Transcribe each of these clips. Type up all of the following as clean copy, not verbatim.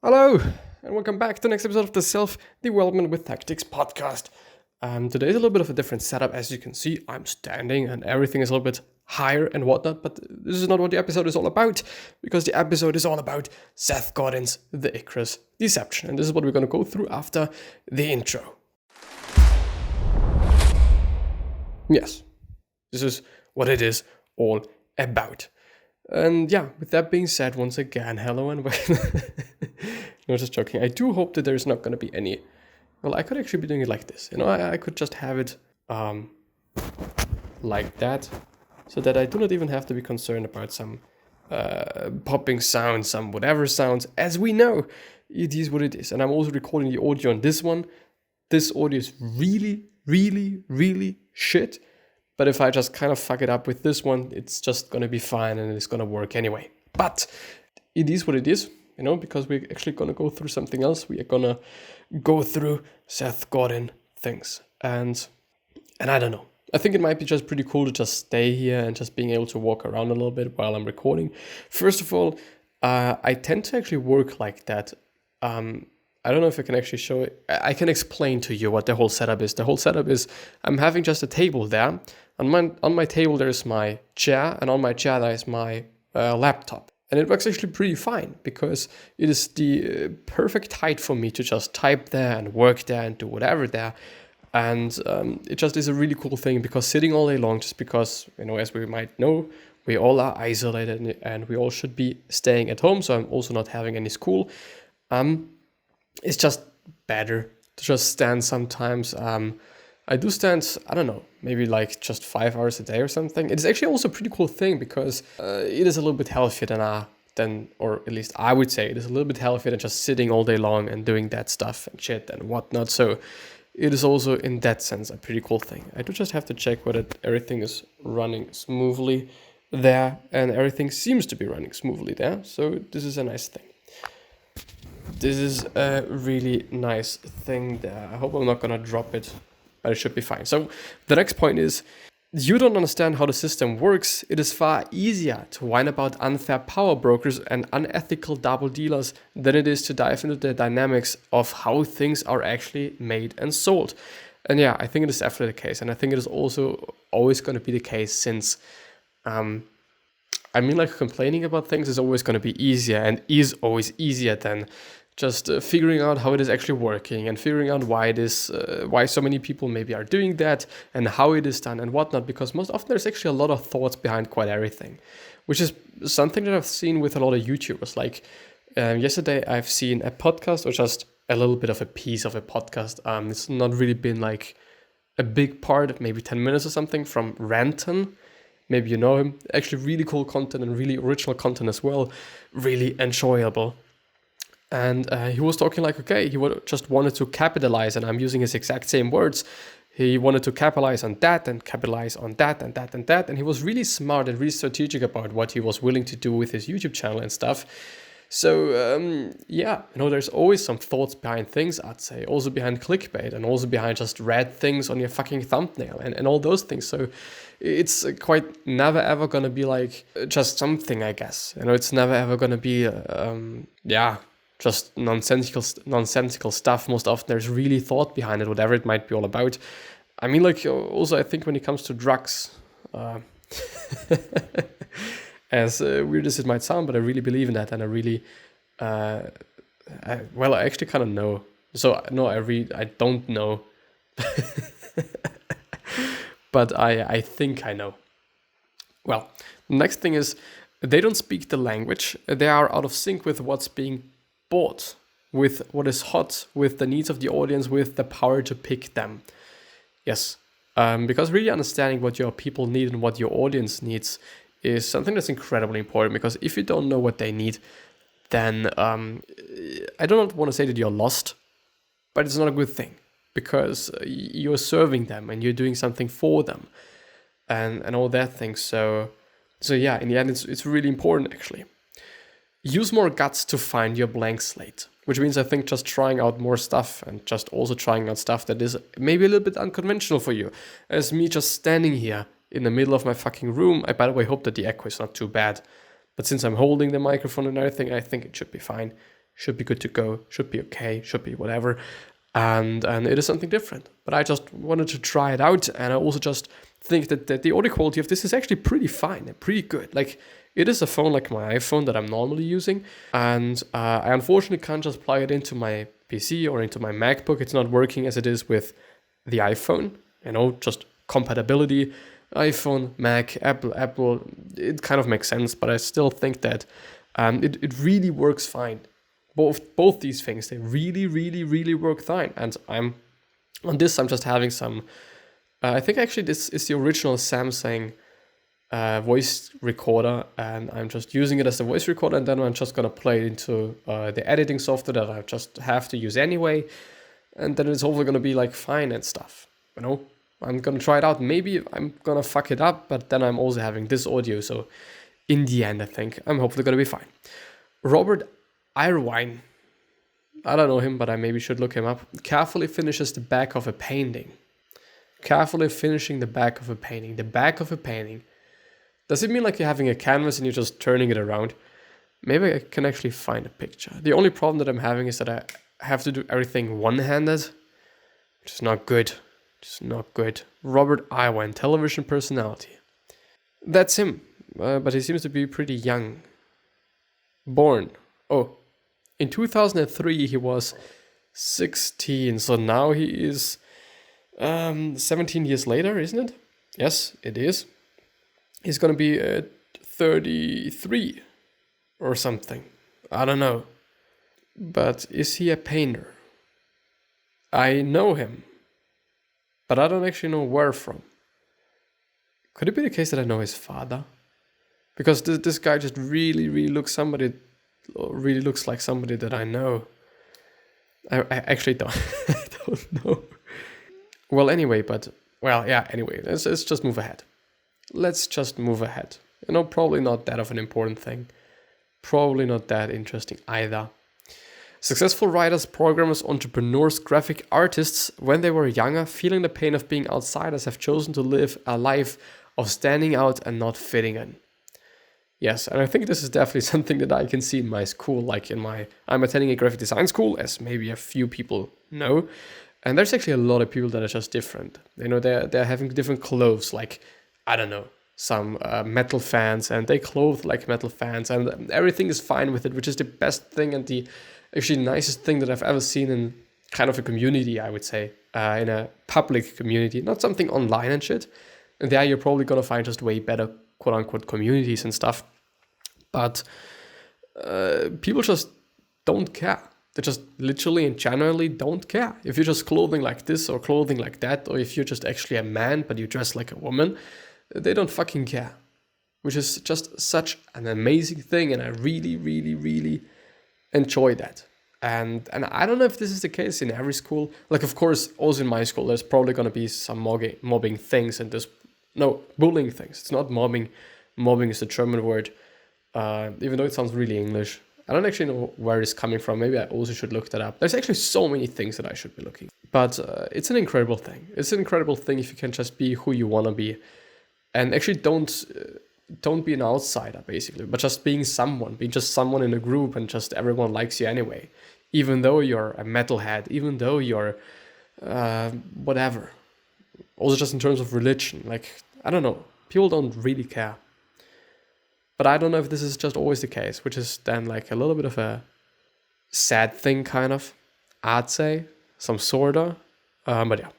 Hello, and welcome back to the next episode of the Self-Development with Tactics podcast. Today's a little bit of a different setup. As you can see, I'm standing and everything is a little bit higher and whatnot, but this is not what the episode is all about, because the episode is all about Seth Godin's The Icarus Deception, and this is what we're going to go through after the intro. Yes, this is what it is all about. And yeah, with that being said, once again, hello and welcome. No, just joking. I do hope that there's not going to be any... Well, I could actually be doing it like this. I could just have it like that, so that I do not even have to be concerned about some popping sounds, some whatever sounds. As we know, it is what it is. And I'm also recording the audio on this one. This audio is really, really, really shit. But if I just kind of fuck it up with this one, it's just going to be fine and it's going to work anyway. But it is what it is, because we're actually going to go through something else. We are going to go through Seth Godin things. And I don't know. I think it might be just pretty cool to just stay here and just being able to walk around a little bit while I'm recording. First of all, I tend to actually work like that. I don't know if I can actually show it. I can explain to you what the whole setup is. The whole setup is I'm having just a table there. On my table there is my chair, and on my chair there is my laptop. And it works actually pretty fine because it is the perfect height for me to just type there and work there and do whatever there. And it just is a really cool thing, because sitting all day long, just because, as we might know, we all are isolated and we all should be staying at home. So I'm also not having any school. It's just better to just stand sometimes. I do stand, I don't know, maybe like just 5 hours a day or something. It's actually also a pretty cool thing, because it is a little bit healthier than, or at least I would say it is a little bit healthier than just sitting all day long and doing that stuff and shit and whatnot. So it is also in that sense a pretty cool thing. I do just have to check whether everything is running smoothly there, and everything seems to be running smoothly there. So this is a nice thing. This is a really nice thing there. I hope I'm not going to drop it, but it should be fine. So the next point is, you don't understand how the system works. It is far easier to whine about unfair power brokers and unethical double dealers than it is to dive into the dynamics of how things are actually made and sold. And yeah, I think it is definitely the case. And I think it is also always going to be the case, since complaining about things is always going to be easier, and is always easier than just figuring out how it is actually working and figuring out why so many people maybe are doing that and how it is done and whatnot, because most often there's actually a lot of thoughts behind quite everything, which is something that I've seen with a lot of YouTubers. Like yesterday I've seen a podcast, or just a little bit of a piece of a podcast. It's not really been like a big part, maybe 10 minutes or something, from Ranton. Maybe you know him. Actually really cool content and really original content as well. Really enjoyable. And he was talking like, okay, he just wanted to capitalize, and I'm using his exact same words. He wanted to capitalize on that and capitalize on that and that and that. And he was really smart and really strategic about what he was willing to do with his YouTube channel and stuff. So, there's always some thoughts behind things, I'd say. Also behind clickbait, and also behind just red things on your fucking thumbnail and all those things. So it's quite never ever going to be like just something, I guess. It's never ever going to be, just nonsensical stuff. Most often there's really thought behind it, whatever it might be all about. Also I think when it comes to drugs, as weird as it might sound, but I really believe in that, and I really, I actually kind of know. So no, I don't know, but I think I know. Well, the next thing is, they don't speak the language. They are out of sync with what's being bought, with what is hot, with the needs of the audience, with the power to pick them. Yes, because really understanding what your people need and what your audience needs is something that's incredibly important, because if you don't know what they need, then I don't want to say that you're lost, but it's not a good thing, because you're serving them and you're doing something for them and all that thing. So yeah, in the end, it's really important, actually. Use more guts to find your blank slate, which means I think just trying out more stuff, and just also trying out stuff that is maybe a little bit unconventional for you. As me just standing here in the middle of my fucking room. I, by the way, hope that the echo is not too bad. But since I'm holding the microphone and everything, I think it should be fine. should be good to go, should be okay, should be whatever. And it is something different. But I just wanted to try it out, and I also just think that the audio quality of this is actually pretty fine and pretty good. Like, it is a phone like my iPhone that I'm normally using, and I unfortunately can't just plug it into my PC or into my MacBook. It's not working as it is with the iPhone, just compatibility, iPhone, Mac, Apple, it kind of makes sense, but I still think that it really works fine. Both these things, they really, really, really work fine. And I'm just having some, I think actually this is the original Samsung voice recorder, and I'm just using it as a voice recorder, and then I'm just gonna play it into the editing software that I just have to use anyway, and then it's hopefully gonna be like fine and stuff. I'm gonna try it out. Maybe I'm gonna fuck it up, but then I'm also having this audio, so in the end I think I'm hopefully gonna be fine. Robert Irwine, I don't know him, but I maybe should look him up. Carefully finishes the back of a painting. Carefully finishing the back of a painting. The back of a painting. Does it mean like you're having a canvas and you're just turning it around? Maybe I can actually find a picture. The only problem that I'm having is that I have to do everything one-handed, which is not good. Just not good. Robert Irwine, television personality. That's him, but he seems to be pretty young. Born. In 2003 he was 16, so now he is 17 years later, isn't it? Yes, it is. He's gonna be 33 or something. I don't know. But is he a painter? I know him, but I don't actually know where from. Could it be the case that I know his father? Because this guy just really, really looks like somebody that I know. I actually don't, I don't know. Well, anyway, anyway, let's just move ahead. Let's just move ahead. Probably not that of an important thing. Probably not that interesting either. Successful writers, programmers, entrepreneurs, graphic artists, when they were younger, feeling the pain of being outsiders, have chosen to live a life of standing out and not fitting in. Yes, and I think this is definitely something that I can see in my school, I'm attending a graphic design school, as maybe a few people know, and there's actually a lot of people that are just different. They're having different clothes, like, I don't know, some metal fans, and they clothe like metal fans, and everything is fine with it, which is the best thing and the actually nicest thing that I've ever seen in kind of a community, I would say, in a public community, not something online and shit. And there you're probably going to find just way better quote-unquote communities and stuff. But people just don't care. They just literally and generally don't care. If you're just clothing like this or clothing like that, or if you're just actually a man but you dress like a woman, they don't fucking care. Which is just such an amazing thing, and I really, really, really enjoy that. And I don't know if this is the case in every school. Like, of course, also in my school, there's probably going to be some mobbing things, and bullying things. It's not mobbing. Mobbing is the German word, even though it sounds really English. I don't actually know where it's coming from. Maybe I also should look that up. There's actually so many things that I should be looking. But it's an incredible thing. It's an incredible thing if you can just be who you want to be. And actually don't be an outsider, basically, but just being just someone in a group, and just everyone likes you anyway, even though you're a metalhead, even though you're whatever. Also just in terms of religion, like, I don't know, people don't really care. But I don't know if this is just always the case, which is then like a little bit of a sad thing, kind of, I'd say, some sort of, but yeah.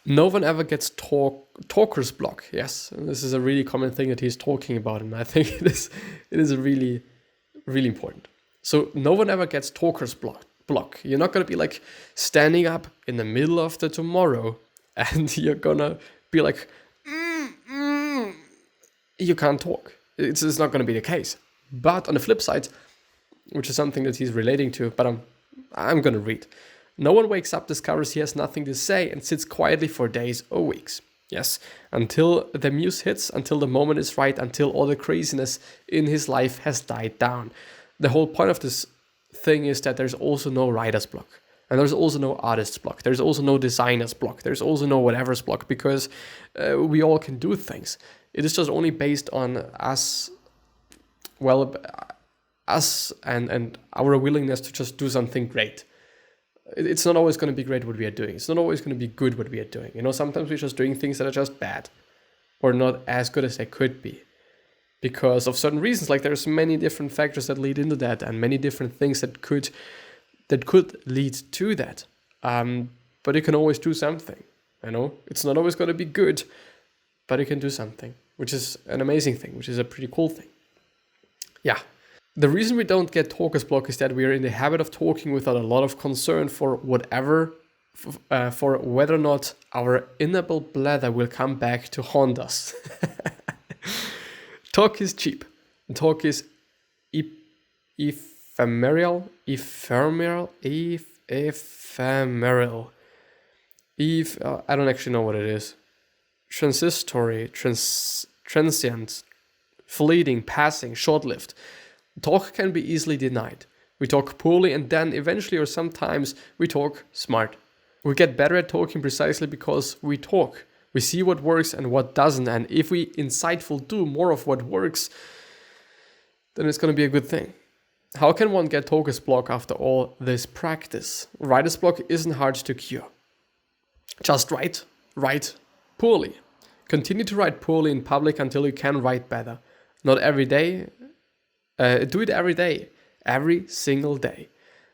No one ever gets talker's block. Yes, and this is a really common thing that he's talking about, and I think it is really, really important. So no one ever gets talker's block. You're not gonna be like standing up in the middle of the tomorrow, and you're gonna be like, you can't talk. It's not gonna be the case. But on the flip side, which is something that he's relating to, but I'm gonna read. No one wakes up, discovers he has nothing to say, and sits quietly for days or weeks. Yes, until the muse hits, until the moment is right, until all the craziness in his life has died down. The whole point of this thing is that there's also no writer's block. And there's also no artist's block. There's also no designer's block. There's also no whatever's block, because we all can do things. It is just only based on us, well, us and our willingness to just do something great. It's not always going to be great what we are doing. It's not always going to be good what we are doing. Sometimes we're just doing things that are just bad or not as good as they could be because of certain reasons. Like there's many different factors that lead into that and many different things that could lead to that. But you can always do something. It's not always going to be good, but you can do something, which is an amazing thing, which is a pretty cool thing. Yeah. The reason we don't get talker's block is that we are in the habit of talking without a lot of concern for whether or not our inaudible blather will come back to haunt us. Talk is cheap. Talk is ephemeral. I don't actually know what it is. Transitory, transient, fleeting, passing, short-lived. Talk can be easily denied. We talk poorly and then eventually or sometimes we talk smart. We get better at talking precisely because we talk. We see what works and what doesn't, and if we insightful do more of what works, then it's going to be a good thing. How can one get talker's block after all this practice? Writer's block isn't hard to cure. Just write poorly. Continue to write poorly in public until you can write better. Not every day. Do it every day, every single day.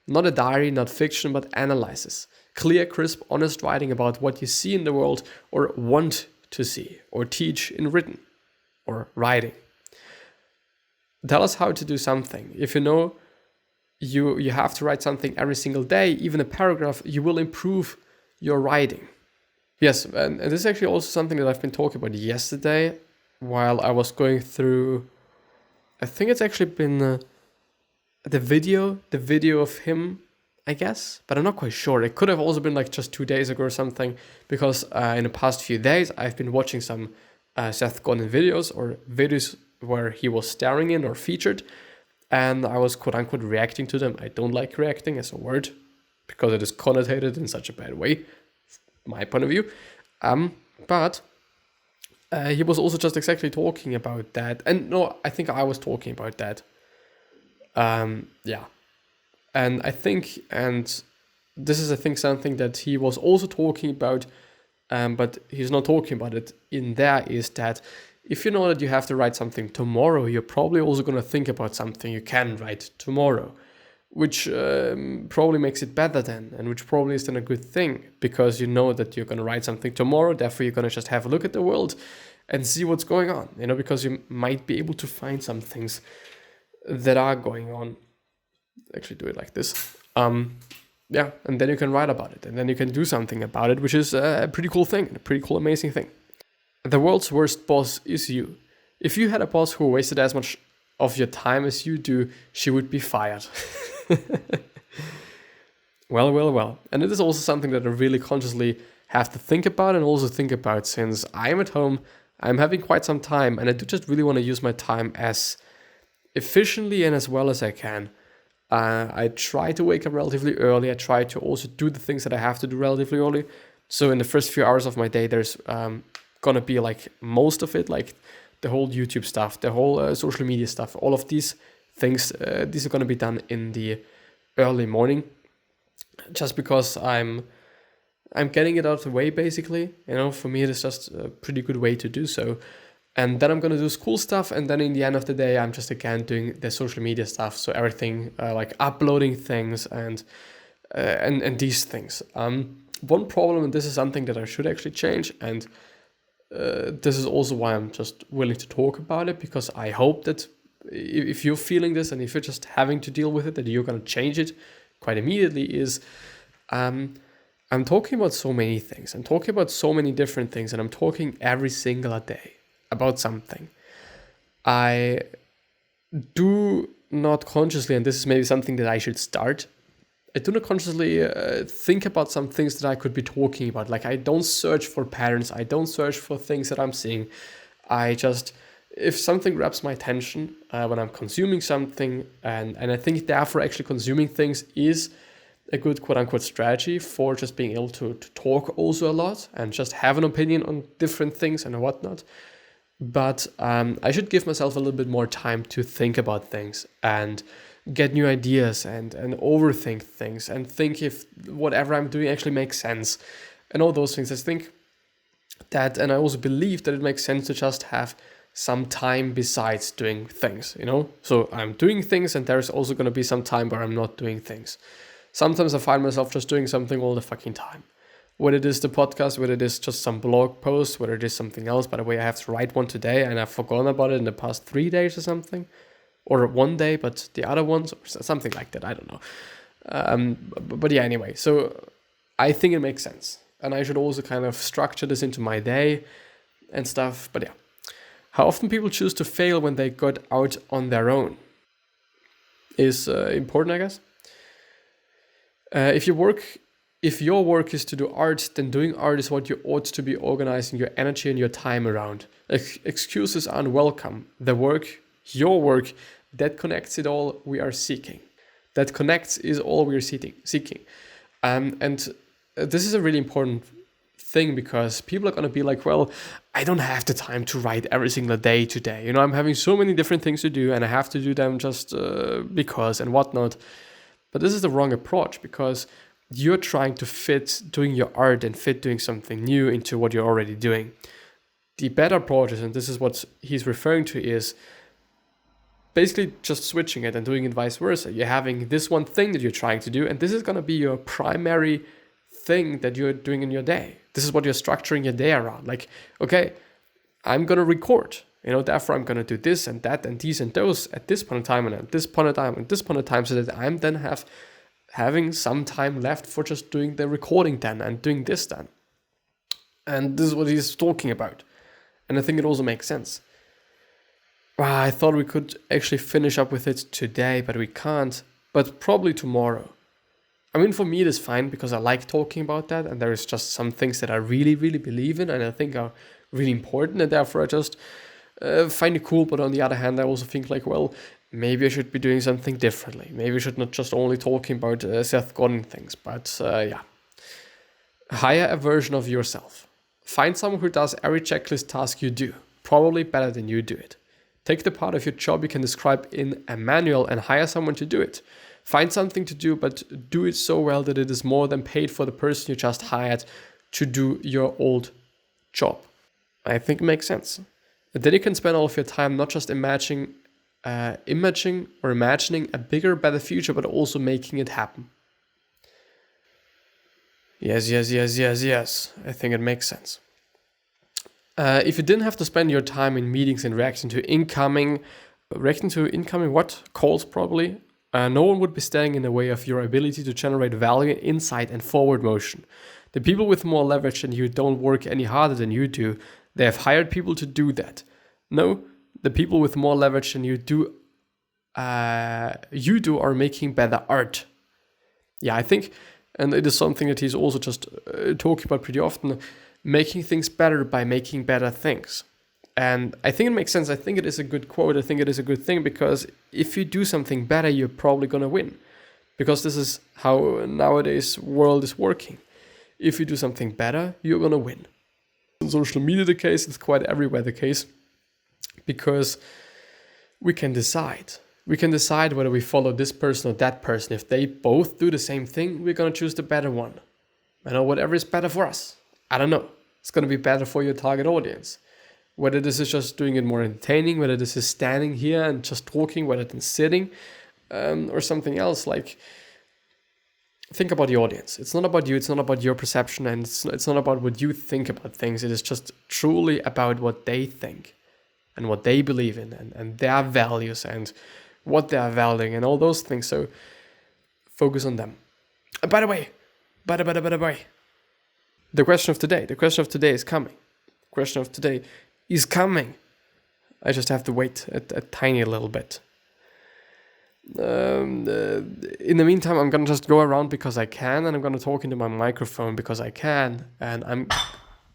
Not a diary, not fiction, but analysis. Clear, crisp, honest writing about what you see in the world or want to see or teach in written or writing. Tell us how to do something. If you know you have to write something every single day, even a paragraph, you will improve your writing. Yes, and this is actually also something that I've been talking about yesterday while I was going through, I think it's actually been the video of him, I guess, but I'm not quite sure. It could have also been like just 2 days ago or something, because in the past few days I've been watching some Seth Godin videos or videos where he was starring in or featured, and I was quote unquote reacting to them. I don't like reacting as a word because it is connotated in such a bad way, my point of view. But he was also just exactly talking about that. And no, I think I was talking about that. Yeah. And I think, and this is I think something that he was also talking about, but he's not talking about it in there, is that if you know that you have to write something tomorrow, you're probably also going to think about something you can write tomorrow, which probably makes it better then, and which probably is then a good thing, because you know that you're going to write something tomorrow, therefore you're going to just have a look at the world and see what's going on, because you might be able to find some things that are going on. Actually do it like this. Yeah, and then you can write about it, and then you can do something about it, which is a pretty cool thing, a pretty cool, amazing thing. The world's worst boss is you. If you had a boss who wasted as much of your time as you do, she would be fired. Well. And it is also something that I really consciously have to think about and also think about, since I'm at home, I'm having quite some time, and I do just really want to use my time as efficiently and as well as I can. I try to wake up relatively early. I try to also do the things that I have to do relatively early. So in the first few hours of my day, there's gonna be like most of it, like the whole YouTube stuff, the whole social media stuff, all of these things, these are gonna be done in the early morning, just because I'm getting it out of the way, basically. For me, it is just a pretty good way to do so. And then I'm going to do school stuff, and then in the end of the day, I'm just again doing the social media stuff. So everything like uploading things and these things. One problem, and this is something that I should actually change, and this is also why I'm just willing to talk about it, because I hope that if you're feeling this and if you're just having to deal with it, that you're going to change it quite immediately, is I'm talking about so many things. I'm talking about so many different things, and I'm talking every single day about something. I do not consciously, and this is maybe something that I should start, I do not consciously think about some things that I could be talking about. Like, I don't search for patterns, I don't search for things that I'm seeing. I just, if something grabs my attention when I'm consuming something, and I think therefore actually consuming things is a good quote-unquote strategy for just being able to talk also a lot and just have an opinion on different things and whatnot. but I should give myself a little bit more time to think about things and get new ideas and overthink things and think if whatever I'm doing actually makes sense and all those things. I think that, and I also believe that it makes sense to just have some time besides doing things, So I'm doing things, and there's also going to be some time where I'm not doing things. Sometimes I find myself just doing something all the fucking time. Whether it is the podcast, whether it is just some blog post, whether it is something else. By the way, I have to write one today, and I've forgotten about it in the past 3 days or something. Or one day, but the other ones, or something like that, I don't know. But yeah, anyway, so I think it makes sense. And I should also kind of structure this into my day and stuff, but yeah. How often people choose to fail when they got out on their own is important, I guess. If your work is to do art, then doing art is what you ought to be organizing your energy and your time around. Excuses aren't welcome. Your work, that connects it all we are seeking. That connects is all we are seeking. And this is a really important thing, because people are going to be like, well, I don't have the time to write every single day today. I'm having so many different things to do and I have to do them just because and whatnot. But this is the wrong approach, because you're trying to fit doing your art and fit doing something new into what you're already doing. The better approach is, and this is what he's referring to, is basically just switching it and doing it vice versa. You're having this one thing that you're trying to do, and this is going to be your primary thing that you're doing in your day. This is what you're structuring your day around. Like, okay, I'm going to record, therefore I'm going to do this and that and these and those at this point in time and at this point in time and this point in time, so that I'm then having some time left for just doing the recording then and doing this then. And this is what he's talking about. And I think it also makes sense. I thought we could actually finish up with it today, but we can't. But probably tomorrow. I mean, for me, it is fine because I like talking about that, and there is just some things that I really, really believe in and I think are really important, and therefore I just find it cool. But on the other hand, I also think like, well, maybe I should be doing something differently. Maybe I should not just only talking about Seth Godin things, but yeah. Hire a version of yourself. Find someone who does every checklist task you do, probably better than you do it. Take the part of your job you can describe in a manual and hire someone to do it. Find something to do, but do it so well that it is more than paid for the person you just hired to do your old job. I think it makes sense. And then you can spend all of your time not just imagining a bigger, better future, but also making it happen. Yes. I think it makes sense. If you didn't have to spend your time in meetings and reacting to incoming calls probably, no one would be standing in the way of your ability to generate value, insight, and forward motion. The people with more leverage than you don't work any harder than you do. They have hired people to do that. No, the people with more leverage than you do are making better art. Yeah, I think, and it is something that he's also just talking about pretty often, making things better by making better things. And I think it makes sense. I think it is a good quote. I think it is a good thing, because if you do something better, you're probably going to win. Because this is how nowadays world is working. If you do something better, you're going to win. In social media the case, it's quite everywhere the case. Because we can decide. We can decide whether we follow this person or that person. If they both do the same thing, we're going to choose the better one. Whatever is better for us. I don't know. It's going to be better for your target audience. Whether this is just doing it more entertaining, whether this is standing here and just talking, whether it's sitting, or something else. Like, think about the audience. It's not about you. It's not about your perception, and it's not about what you think about things. It is just truly about what they think and what they believe in, and their values and what they are valuing and all those things. So focus on them. By the way, the question of today is coming. The question of today is coming. I just have to wait a tiny little bit. In the meantime, I'm gonna just go around because I can, and I'm gonna talk into my microphone because I can, and I'm...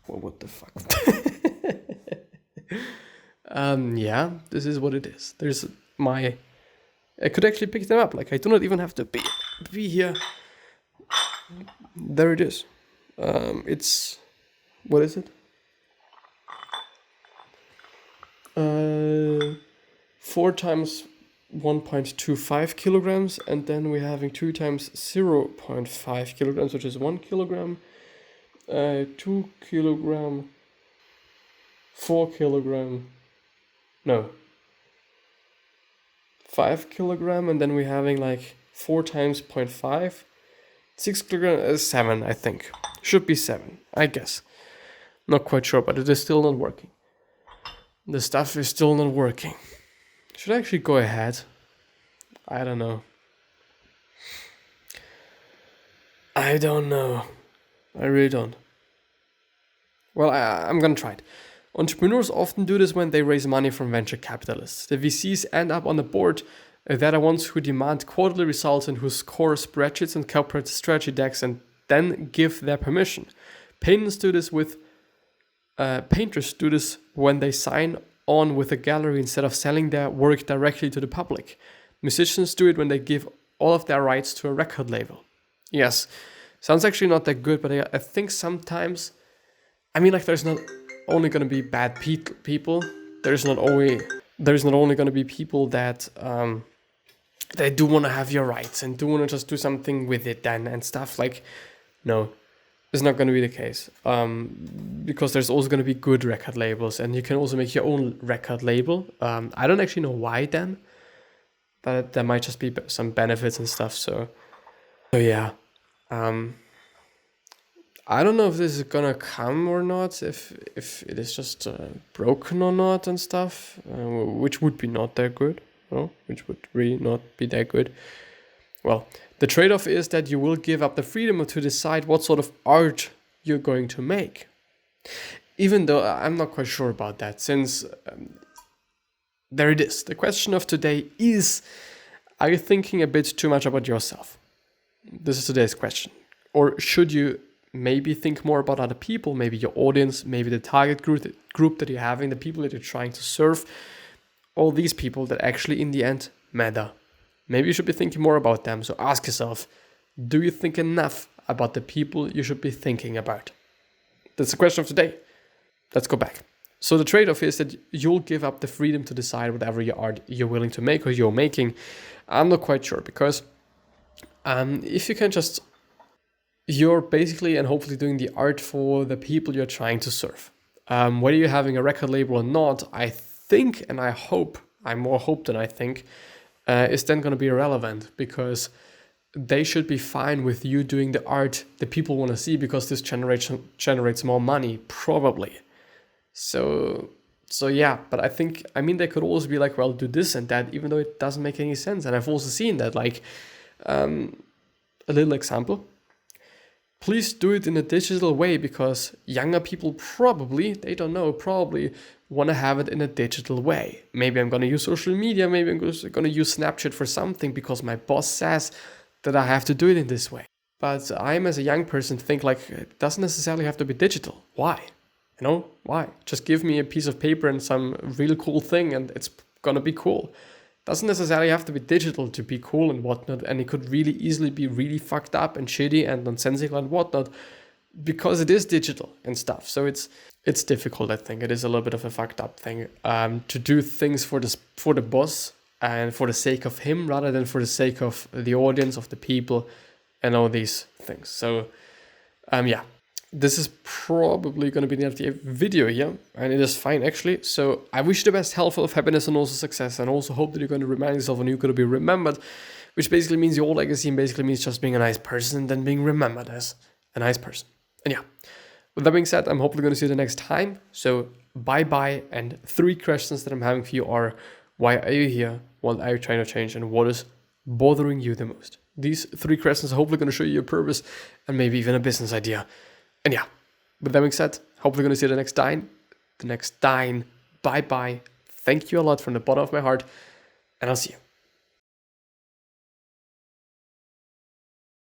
Well, what the fuck? Yeah, this is what it is. There's my... I could actually pick them up. Like, I do not even have to be here. There it is. It's... What is it? 4 times 1.25 kilograms, and then we're having 2 times 0.5 kilograms, which is 1 kilogram, 2 kilogram, 4 kilogram, no, 5 kilogram, and then we're having like 4 times 0.5, 6 kilogram, 7, I think. Should be 7, I guess. Not quite sure, but it is still not working. The stuff is still not working. Should I actually go ahead? I don't know. I don't know. I really don't. Well, I'm gonna try it. Entrepreneurs often do this when they raise money from venture capitalists. The VCs end up on the board. They're the ones who demand quarterly results and who score spreadsheets and corporate strategy decks and then give their permission. Painters do this when they sign on with a gallery instead of selling their work directly to the public. Musicians do it when they give all of their rights to a record label. Yes, sounds actually not that good, but I think sometimes, I mean, like, there's not only going to be bad people. There's not only going to be people that they do want to have your rights and do want to just do something with it then and stuff. Like, no, it's not going to be the case, because there's also going to be good record labels, and you can also make your own record label. I don't actually know why then, but there might just be some benefits and stuff. So yeah. I don't know if this is gonna come or not, if it is just broken or not and stuff, which would be not that good, which would really not be that good. Well, the trade-off is that you will give up the freedom to decide what sort of art you're going to make. Even though I'm not quite sure about that, since there it is. The question of today is, are you thinking a bit too much about yourself? This is today's question. Or should you maybe think more about other people, maybe your audience, maybe the target group that you're having, the people that you're trying to serve, all these people that actually in the end matter. Maybe you should be thinking more about them. So ask yourself, do you think enough about the people you should be thinking about? That's the question of today. Let's go back. So the trade-off is that you'll give up the freedom to decide whatever your art you're willing to make or you're making. I'm not quite sure, because if you can just, you're basically and hopefully doing the art for the people you're trying to serve. Whether you're having a record label or not, I think and I hope, I more hope than I think, is then going to be irrelevant, because they should be fine with you doing the art that people want to see, because this generates more money, probably. So yeah, but I mean, they could also be like, well, do this and that, even though it doesn't make any sense. And I've also seen that, like, a little example. Please do it in a digital way, because younger people probably want to have it in a digital way. Maybe I'm going to use social media, maybe I'm going to use Snapchat for something because my boss says that I have to do it in this way. But I'm, as a young person, think like, it doesn't necessarily have to be digital. Why? Why? Just give me a piece of paper and some real cool thing and it's going to be cool. Doesn't necessarily have to be digital to be cool and whatnot, and it could really easily be really fucked up and shitty and nonsensical and whatnot, because it is digital and stuff. So it's difficult, I think. It is a little bit of a fucked up thing to do things for the boss and for the sake of him, rather than for the sake of the audience, of the people, and all these things. So yeah. This is probably going to be the end of the video here, and it is fine actually. So I wish you the best health, of happiness, and also success, and also hope that you're going to remind yourself and you're going to be remembered, which basically means your legacy, and basically means just being a nice person and then being remembered as a nice person. And yeah, with that being said, I'm hopefully going to see you the next time. So bye-bye, and 3 questions that I'm having for you are, why are you here? What are you trying to change? And what is bothering you the most? These 3 questions are hopefully going to show you your purpose and maybe even a business idea. And yeah, with that being said, hopefully going to see you the next time. Bye-bye. Thank you a lot from the bottom of my heart, and I'll see you.